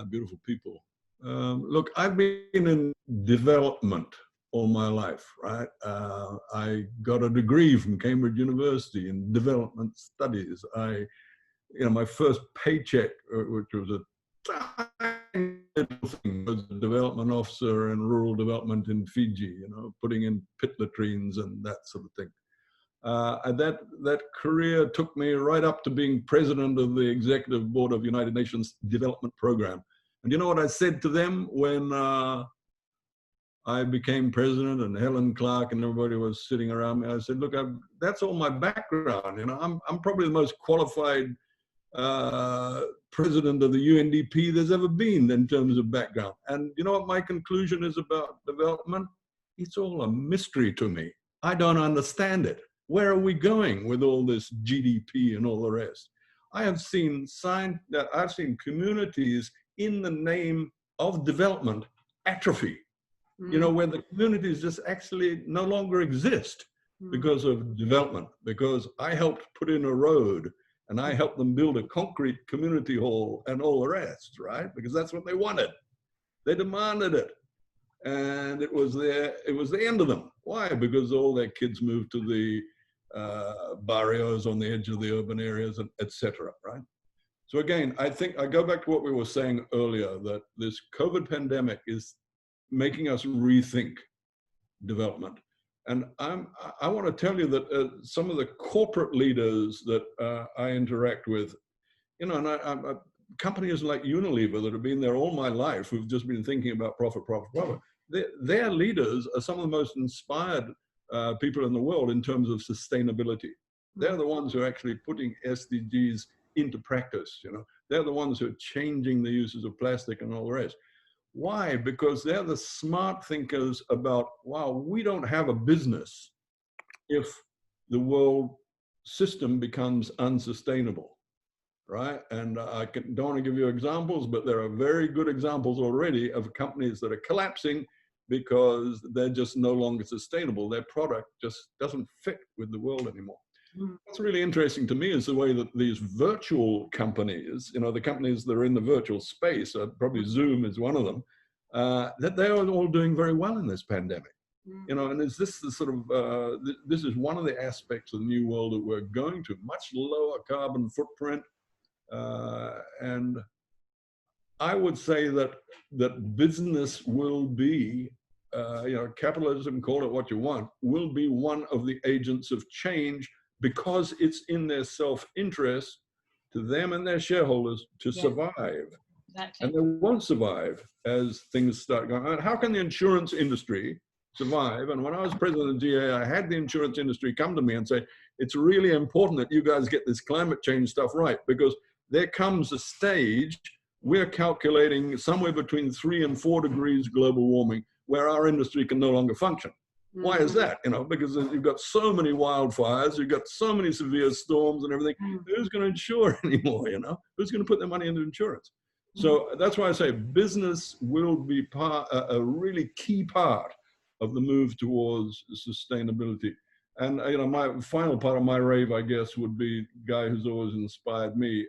beautiful people. Look, I've been in development all my life, right? I got a degree from Cambridge University in development studies. My first paycheck, which was a tiny little thing, was a development officer in rural development in Fiji, putting in pit latrines and that sort of thing. And that career took me right up to being president of the executive board of United Nations Development Program. And you know what I said to them when I became president and Helen Clark and everybody was sitting around me? I said, look, that's all my background. I'm probably the most qualified president of the UNDP there's ever been in terms of background. And you know what my conclusion is about development? It's all a mystery to me. I don't understand it. Where are we going with all this GDP and all the rest? I've seen communities in the name of development atrophy, where the communities just actually no longer exist because of development, because I helped put in a road and I helped them build a concrete community hall and all the rest, right? Because that's what they wanted. They demanded it. And it was the end of them. Why? Because all their kids moved to the barrios on the edge of the urban areas, and etc. Right? So again, I think I go back to what we were saying earlier, that this COVID pandemic is making us rethink development. And I want to tell you that some of the corporate leaders that I interact with, and companies like Unilever that have been there all my life, who've just been thinking about profit. Their leaders are some of the most inspired people in the world in terms of sustainability. They're the ones who are actually putting SDGs into practice. They're the ones who are changing the uses of plastic and all the rest. Why? Because they're the smart thinkers about, wow, we don't have a business if the world system becomes unsustainable, right? And don't want to give you examples, but there are very good examples already of companies that are collapsing because they're just no longer sustainable. Their product just doesn't fit with the world anymore. What's really interesting to me is the way that these virtual companies, the companies that are in the virtual space, probably Zoom is one of them, that they are all doing very well in this pandemic. And is this the sort of, this is one of the aspects of the new world that we're going to, much lower carbon footprint. And I would say that business will be, capitalism, call it what you want, will be one of the agents of change, because it's in their self-interest to them and their shareholders to survive. Exactly. And they won't survive as things start going on. How can the insurance industry survive? And when I was president of GA, I had the insurance industry come to me and say, it's really important that you guys get this climate change stuff right, because there comes a stage, we're calculating somewhere between 3 and 4 degrees global warming, where our industry can no longer function. Why is that? Because you've got so many wildfires, you've got so many severe storms and everything. Who's going to insure anymore? Who's going to put their money into insurance? So that's why I say business will be a really key part of the move towards sustainability. And my final part of my rave, I guess, would be a guy who's always inspired me,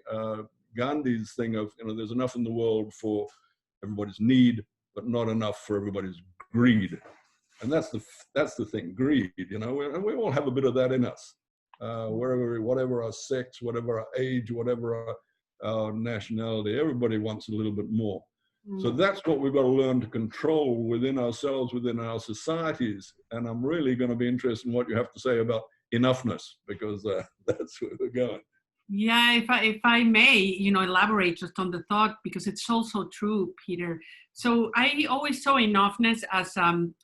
Gandhi's thing of, there's enough in the world for everybody's need, but not enough for everybody's greed. And that's the thing, greed. And we all have a bit of that in us, whatever our sex, whatever our age, whatever our nationality, everybody wants a little bit more. So that's what we've got to learn to control within ourselves, within our societies. And I'm really going to be interested in what you have to say about enoughness, because that's where we're going. Yeah, if I may, elaborate just on the thought, because it's also true, Peter. So I always saw enoughness as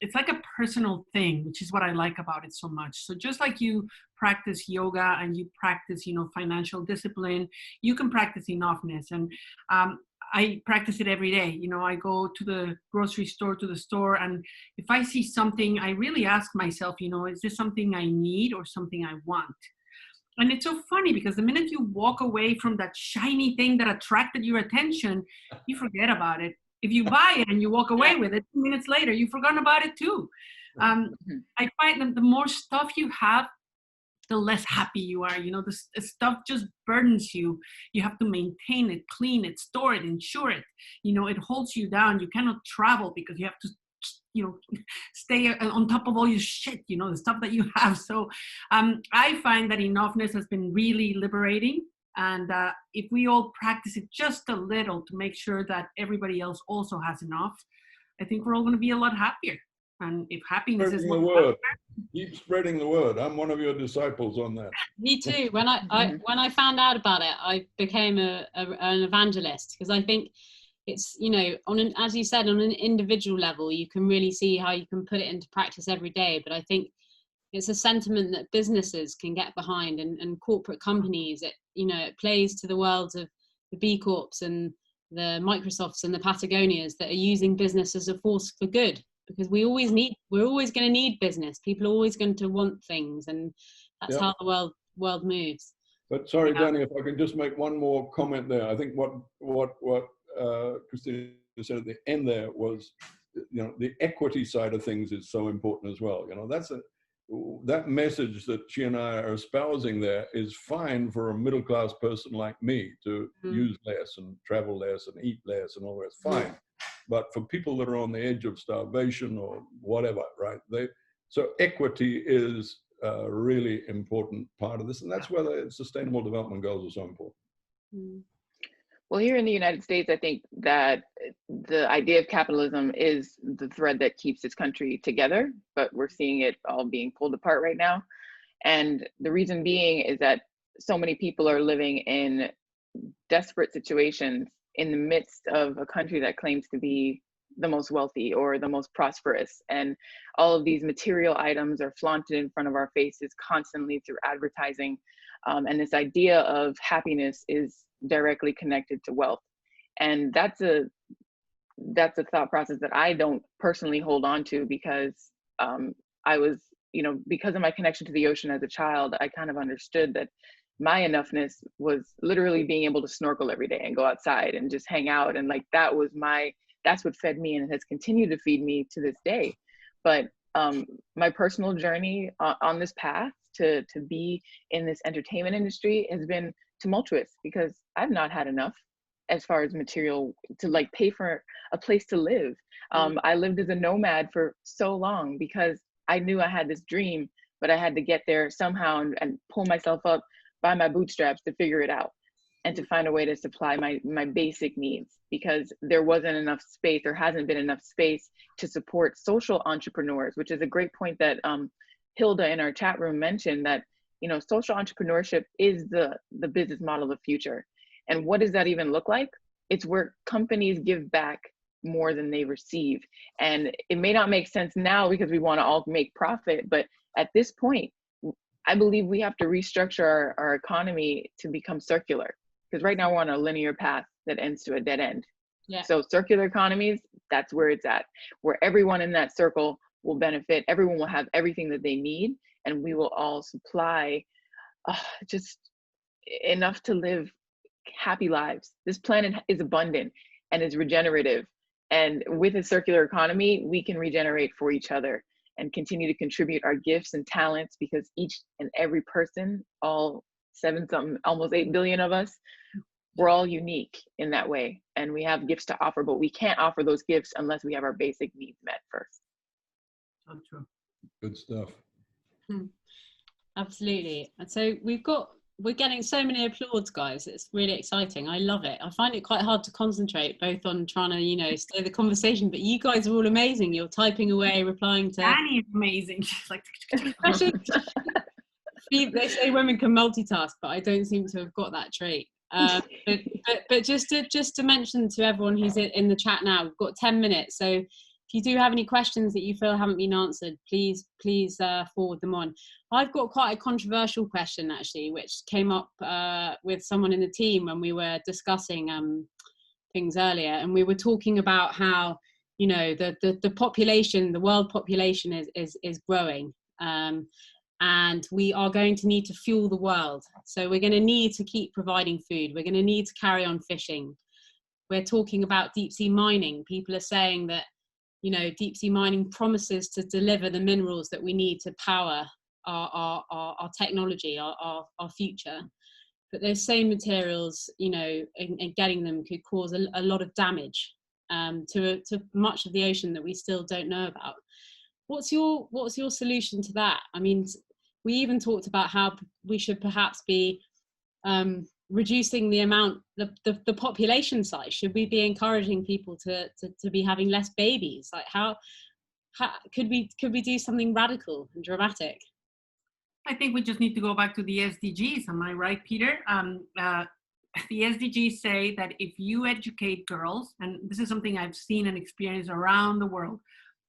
it's like a personal thing, which is what I like about it so much. So just like you practice yoga and you practice, financial discipline, you can practice enoughness. And I practice it every day. I go to the grocery store, to the store, and if I see something, I really ask myself, is this something I need or something I want? And it's so funny because the minute you walk away from that shiny thing that attracted your attention, you forget about it. If you buy it and you walk away with it, 2 minutes later, you've forgotten about it too. I find that the more stuff you have, the less happy you are. You know, the stuff just burdens you. You have to maintain it, clean it, store it, insure it. You know, it holds you down. You cannot travel because you have to, you know, stay on top of all your shit, you know, the stuff that you have. So I find that enoughness has been really liberating. And if we all practice it just a little to make sure that everybody else also has enough, I think we're all going to be a lot happier. And if happiness is the word, keep spreading the word. I'm one of your disciples on that. Me too. When I found out about it, I became an evangelist, because I think it's, you know, as you said, on an individual level, you can really see how you can put it into practice every day. But I think it's a sentiment that businesses can get behind, and corporate companies. It, you know, it plays to the worlds of the B Corps and the Microsofts and the Patagonias that are using business as a force for good. Because we're always going to need business. People are always going to want things, and that's how the world moves. But sorry, Danny, if I can just make one more comment there. I think what Christina said at the end there was, you know, the equity side of things is so important as well. You know, that message that she and I are espousing there is fine for a middle-class person like me to use less and travel less and eat less and all that. It's fine. But for people that are on the edge of starvation or whatever, right? So equity is a really important part of this, and that's where the Sustainable Development Goals are so important. Well, here in the United States, I think that the idea of capitalism is the thread that keeps this country together, but we're seeing it all being pulled apart right now. And the reason being is that so many people are living in desperate situations in the midst of a country that claims to be the most wealthy or the most prosperous. And all of these material items are flaunted in front of our faces constantly through advertising. And this idea of happiness is directly connected to wealth. And that's a thought process that I don't personally hold on to, because I was, you know, because of my connection to the ocean as a child, I kind of understood that my enoughness was literally being able to snorkel every day and go outside and just hang out. And like, that's what fed me, and it has continued to feed me to this day. But my personal journey on this path to be in this entertainment industry has been tumultuous, because I've not had enough as far as material to like pay for a place to live. I lived as a nomad for so long because I knew I had this dream, but I had to get there somehow and pull myself up by my bootstraps to figure it out and to find a way to supply my basic needs, because there wasn't enough space, or hasn't been enough space to support social entrepreneurs, which is a great point that Hilda in our chat room mentioned, that, you know, social entrepreneurship is the business model of the future. And what does that even look like? It's where companies give back more than they receive. And it may not make sense now because we want to all make profit, but at this point, I believe we have to restructure our economy to become circular, because right now we're on a linear path that ends to a dead end. Yeah. So circular economies, that's where it's at, where everyone in that circle will benefit. Everyone will have everything that they need, and we will all supply just enough to live happy lives. This planet is abundant and is regenerative. And with a circular economy, we can regenerate for each other and continue to contribute our gifts and talents, because each and every person, all almost 8 billion of us, we're all unique in that way. And we have gifts to offer, but we can't offer those gifts unless we have our basic needs met first. So true. Good stuff. Absolutely. And so we're getting so many applauds, guys. It's really exciting. I love it. I find it quite hard to concentrate, both on trying to, you know, steer the conversation, but you guys are all amazing. You're typing away, replying to... Danni is amazing. She's like... They say women can multitask, but I don't seem to have got that trait. But just to mention to everyone who's in the chat now, we've got 10 minutes. So if you do have any questions that you feel haven't been answered, please forward them on. I've got quite a controversial question, actually, which came up with someone in the team when we were discussing things earlier, and we were talking about how, you know, the population, the world population is growing, and we are going to need to fuel the world. So we're going to need to keep providing food. We're going to need to carry on fishing. We're talking about deep sea mining. People are saying that, you know, deep sea mining promises to deliver the minerals that we need to power our technology, our future. But those same materials, you know, and getting them could cause a lot of damage to much of the ocean that we still don't know about. What's your solution to that? I mean, we even talked about how we should perhaps be reducing the amount, the population size. Should we be encouraging people to be having less babies? Like how could we do something radical and dramatic? I think we just need to go back to the SDGs. Am I right, Peter? The SDGs say that if you educate girls, and this is something I've seen and experienced around the world,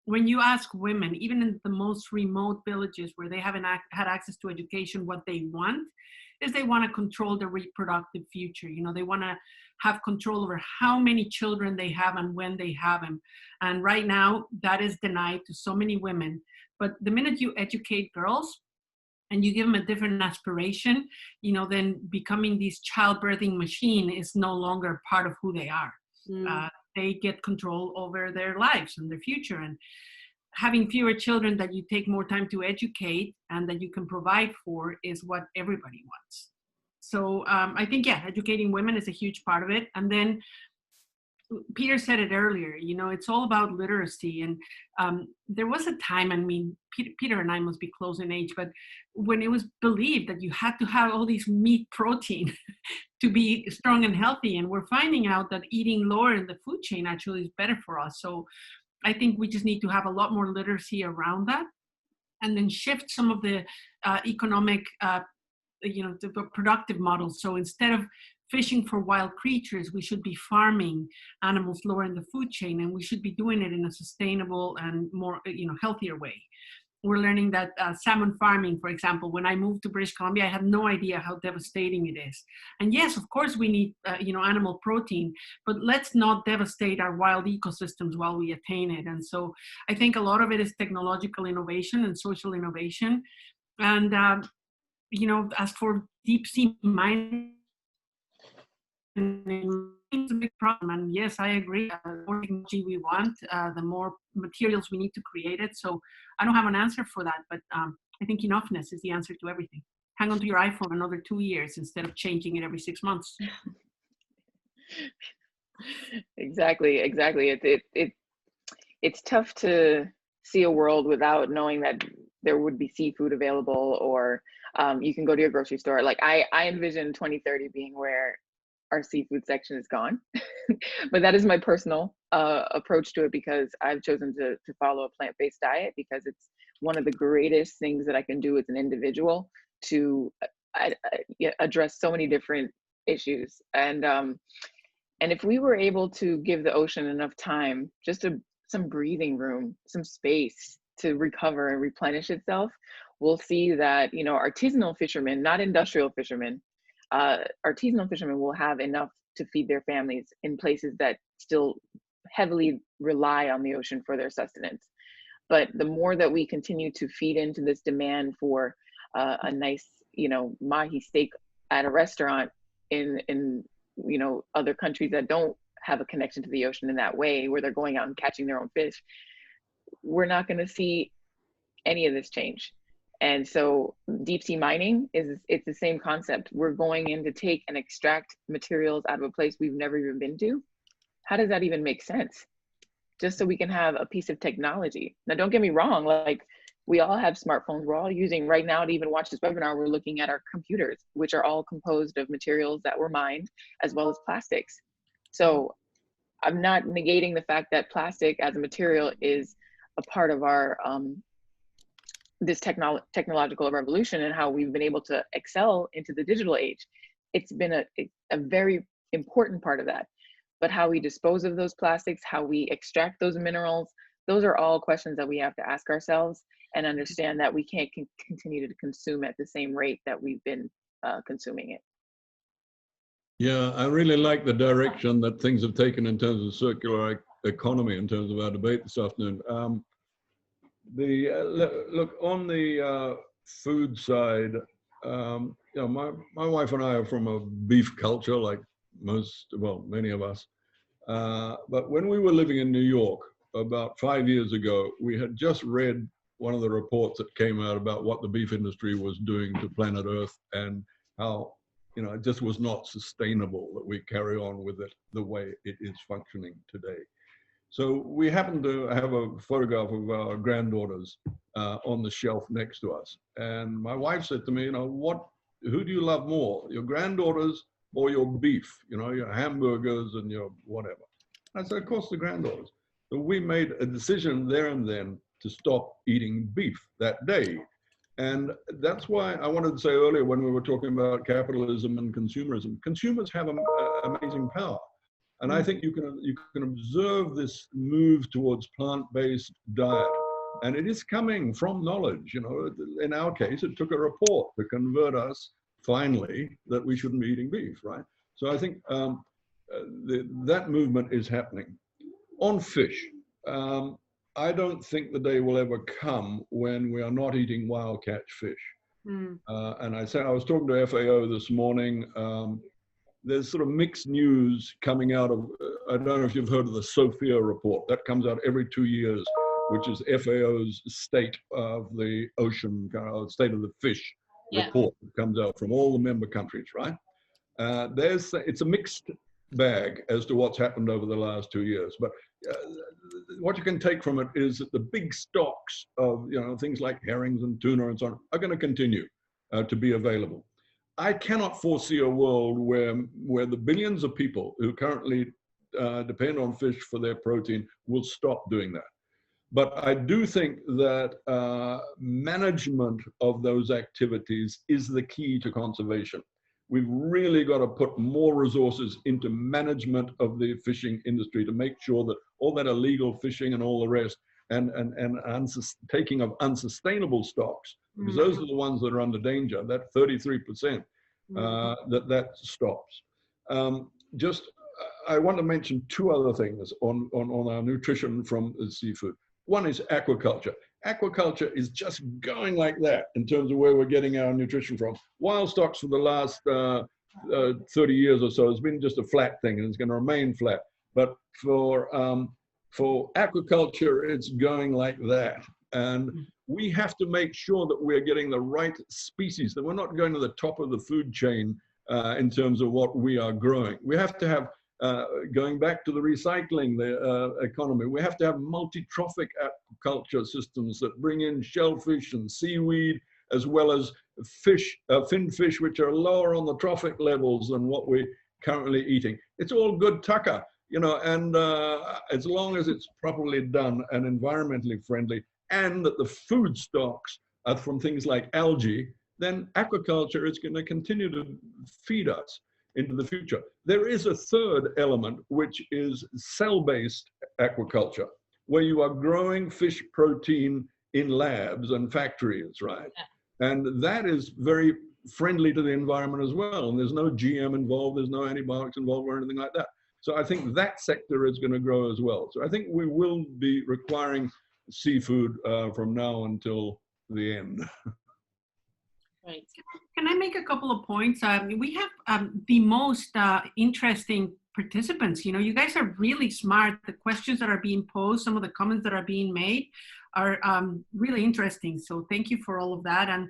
when you ask women, even in the most remote villages where they haven't had access to education, what they want is they want to control the reproductive future. You know, they want to have control over how many children they have and when they have them. And right now, that is denied to so many women. But the minute you educate girls and you give them a different aspiration, you know, then becoming this childbirthing machine is no longer part of who they are. They get control over their lives and their future. And having fewer children that you take more time to educate and that you can provide for is what everybody wants. So I think, yeah, educating women is a huge part of it. And then Peter said it earlier, you know, it's all about literacy. And there was a time, I mean, Peter and I must be close in age, but when it was believed that you had to have all these meat protein to be strong and healthy. And we're finding out that eating lower in the food chain actually is better for us. So I think we just need to have a lot more literacy around that, and then shift some of the economic, you know, the productive models. So instead of fishing for wild creatures, we should be farming animals lower in the food chain, and we should be doing it in a sustainable and more, you know, healthier way. We're learning that salmon farming, for example, when I moved to British Columbia, I had no idea how devastating it is. And yes, of course, we need, you know, animal protein, but let's not devastate our wild ecosystems while we attain it. And so I think a lot of it is technological innovation and social innovation. And, you know, as for deep sea mining, it's a big problem. And yes, I agree. The more technology we want, the more materials we need to create it. So I don't have an answer for that, but I think enoughness is the answer to everything. Hang on to your iPhone another 2 years instead of changing it every 6 months. Exactly. It's tough to see a world without knowing that there would be seafood available, or you can go to your grocery store. Like I envision 2030 being where our seafood section is gone. But that is my personal approach to it, because I've chosen to follow a plant-based diet, because it's one of the greatest things that I can do as an individual to address so many different issues. And if we were able to give the ocean enough time, just some breathing room, some space to recover and replenish itself, we'll see that, you know, artisanal fishermen, not industrial fishermen, artisanal fishermen will have enough to feed their families in places that still heavily rely on the ocean for their sustenance. But the more that we continue to feed into this demand for a nice, you know, mahi steak at a restaurant in you know, other countries that don't have a connection to the ocean in that way, where they're going out and catching their own fish, we're not going to see any of this change. And so deep sea mining it's the same concept. We're going in to take and extract materials out of a place we've never even been to. How does that even make sense? Just so we can have a piece of technology. Now, don't get me wrong, like we all have smartphones. We're all using right now to even watch this webinar. We're looking at our computers, which are all composed of materials that were mined, as well as plastics. So I'm not negating the fact that plastic as a material is a part of our this technological revolution and how we've been able to excel into the digital age. It's been a very important part of that. But how we dispose of those plastics, how we extract those minerals, those are all questions that we have to ask ourselves and understand that we can't continue to consume at the same rate that we've been consuming it. Yeah, I really like the direction that things have taken in terms of circular economy, in terms of our debate this afternoon. Look, on the food side, you know, my wife and I are from a beef culture, like many of us. But when we were living in New York about 5 years ago, we had just read one of the reports that came out about what the beef industry was doing to planet Earth and how, you know, it just was not sustainable that we carry on with it the way it is functioning today. So we happened to have a photograph of our granddaughters on the shelf next to us. And my wife said to me, you know, who do you love more, your granddaughters or your beef, you know, your hamburgers and your whatever? I said, of course, the granddaughters. So we made a decision there and then to stop eating beef that day. And that's why I wanted to say earlier when we were talking about capitalism and consumerism, consumers have amazing power. And I think you can observe this move towards plant-based diet. And it is coming from knowledge. You know, in our case, it took a report to convert us finally that we shouldn't be eating beef, right? So I think that movement is happening. On fish, I don't think the day will ever come when we are not eating wild catch fish. And I was talking to FAO this morning. There's sort of mixed news coming out of, I don't know if you've heard of the SOFIA report. That comes out every 2 years, which is FAO's state of the ocean, state of the fish report that comes out from all the member countries, right? It's a mixed bag as to what's happened over the last 2 years. But what you can take from it is that the big stocks of, you know, things like herrings and tuna and so on are going to continue to be available. I cannot foresee a world where the billions of people who currently depend on fish for their protein will stop doing that. But I do think that management of those activities is the key to conservation. We've really got to put more resources into management of the fishing industry to make sure that all that illegal fishing and all the rest and taking of unsustainable stocks, because those are the ones that are under danger, that 33%, that stops. I want to mention two other things on our nutrition from the seafood. One is aquaculture. Aquaculture is just going like that in terms of where we're getting our nutrition from. Wild stocks for the last 30 years or so has been just a flat thing, and it's going to remain flat. But for aquaculture, it's going like that. And we have to make sure that we're getting the right species, that we're not going to the top of the food chain in terms of what we are growing. We have to have, going back to the recycling economy, we have to have multi-trophic aquaculture systems that bring in shellfish and seaweed, as well as fish, fin fish, which are lower on the trophic levels than what we're currently eating. It's all good tucker, you know, and as long as it's properly done and environmentally friendly, and that the food stocks are from things like algae, then aquaculture is going to continue to feed us into the future. There is a third element, which is cell-based aquaculture, where you are growing fish protein in labs and factories, right? And that is very friendly to the environment as well. And there's no GM involved, there's no antibiotics involved or anything like that. So I think that sector is going to grow as well. So I think we will be requiring seafood from now until the end. Right. Can I make a couple of points? We have the most interesting participants. You know, you guys are really smart. The questions that are being posed, some of the comments that are being made are really interesting. So thank you for all of that. And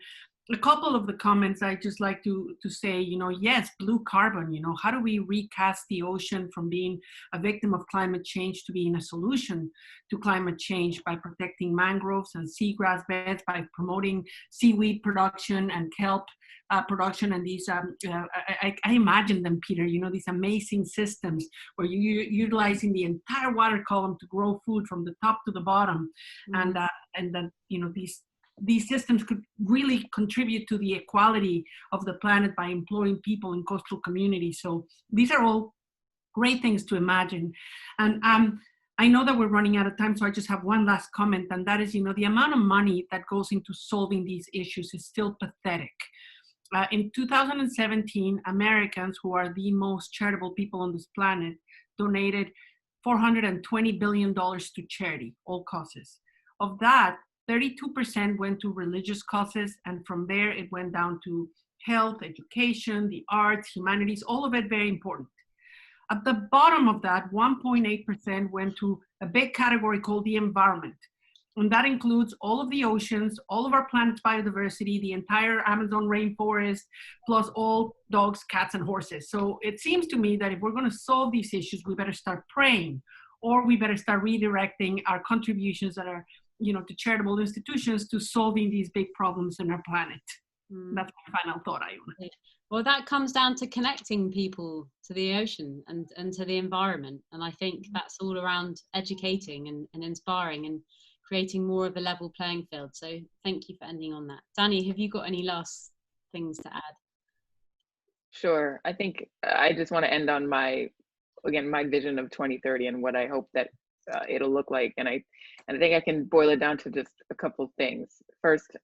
a couple of the comments I just like to say, you know, yes, blue carbon, you know, how do we recast the ocean from being a victim of climate change to being a solution to climate change by protecting mangroves and seagrass beds, by promoting seaweed production and kelp production. And these, I imagine them, Peter, you know, these amazing systems where you're utilizing the entire water column to grow food from the top to the bottom. And then, you know, these systems could really contribute to the equality of the planet by employing people in coastal communities. So these are all great things to imagine. And I know that we're running out of time, so I just have one last comment, and that is, you know, the amount of money that goes into solving these issues is still pathetic. In 2017, Americans, who are the most charitable people on this planet, donated $420 billion to charity, all causes. Of that, 32% went to religious causes, and from there it went down to health, education, the arts, humanities, all of it very important. At the bottom of that, 1.8% went to a big category called the environment. And that includes all of the oceans, all of our planet's biodiversity, the entire Amazon rainforest, plus all dogs, cats, and horses. So it seems to me that if we're going to solve these issues, we better start praying, or we better start redirecting our contributions that are, to charitable institutions to solving these big problems in our planet. That's my final thought, Iona. Well, that comes down to connecting people to the ocean and to the environment. And I think that's all around educating and inspiring and creating more of a level playing field. So thank you for ending on that. Danni, have you got any last things to add? Sure. I think I just want to end on my vision of 2030 and what I hope that it'll look like. And I think I can boil it down to just a couple of things. First,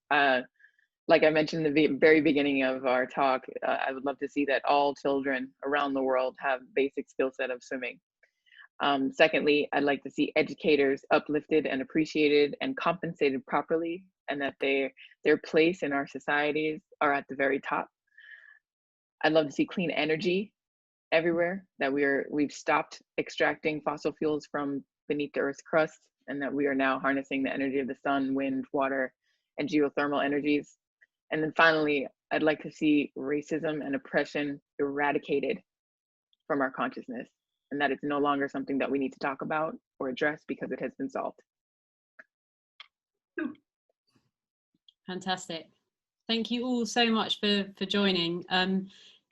like I mentioned in the very beginning of our talk, I would love to see that all children around the world have basic skill set of swimming. Secondly, I'd like to see educators uplifted and appreciated and compensated properly, and that their place in our societies are at the very top. I'd love to see clean energy everywhere, that we've stopped extracting fossil fuels from beneath the Earth's crust, and that we are now harnessing the energy of the sun, wind, water, and geothermal energies. And then finally, I'd like to see racism and oppression eradicated from our consciousness, and that it's no longer something that we need to talk about or address because it has been solved. Fantastic. Thank you all so much for joining.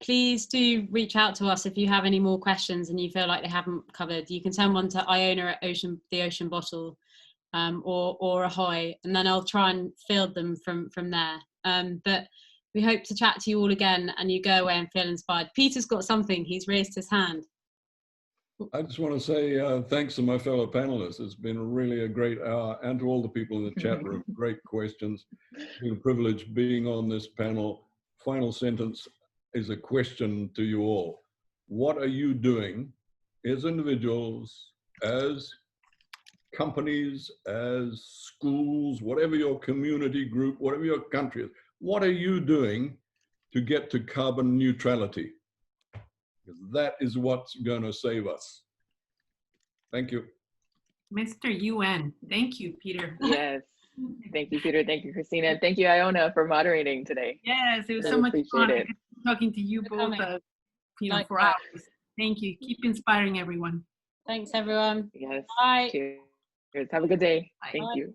Please do reach out to us if you have any more questions and you feel like they haven't covered. You can send one to Iona at the Ocean Bottle, or Ahoy, and then I'll try and field them from there. But we hope to chat to you all again, and you go away and feel inspired. Peter's got something, he's raised his hand. I just want to say thanks to my fellow panelists. It's been really a great hour, and to all the people in the chat room. Great questions. It's been a privilege being on this panel. Final sentence is a question to you all. What are you doing as individuals, as companies, as schools, whatever your community group, whatever your country is, what are you doing to get to carbon neutrality? Because that is what's going to save us. Thank you. Mr. UN. Thank you, Peter. Yes. Thank you, Peter. Thank you, Christina. And thank you, Iona, for moderating today. Yes, it was Really so much fun it. talking to you both, for hours. Thank you. Keep inspiring everyone. Thanks, everyone. Yes. Bye. Cheers. Have a good day. Bye. Thank you.